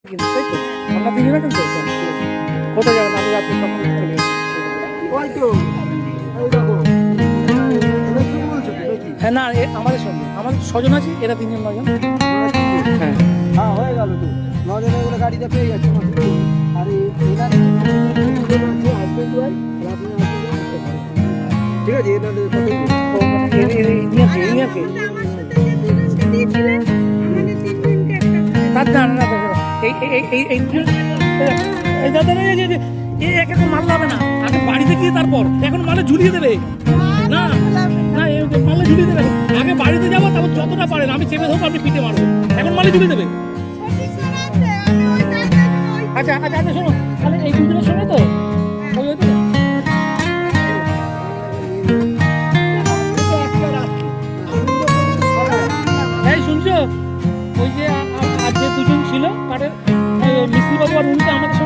কিন্তু তাই তো আমরা তিনজনে কিন্তু কোথায় যাবেন আমি যাচ্ছি তখন হ্যাঁ না আমাদের সঙ্গে আমাদের ছজন আছে এরা তিনজন নজন হ্যাঁ হ্যাঁ হয়ে গেল তো নজনে এগুলো গাড়িতে পেয়ে যাচ্ছে আর এরা হাজবেন্ড ওয়াইফ ঠিক আছে একে তো মারলে হবে না আগে বাড়িতে গিয়ে তারপর এখন মালে ঝুলিয়ে দেবে না না মালে ঝুলিয়ে দেবে আগে বাড়িতে যাবো তারপর যতটা পারেন আমি চেপে ধরবো আপনি পিঠে মারবো এখন মালে ঝুলিয়ে দেবে আচ্ছা আচ্ছা আচ্ছা শোনো তাহলে এই দুজনের সঙ্গে তো এই শুনছো ওই যে আজ যে দুজন ছিল কাঠের মিস্ত্রি বাবু আর উনি তো আমাদের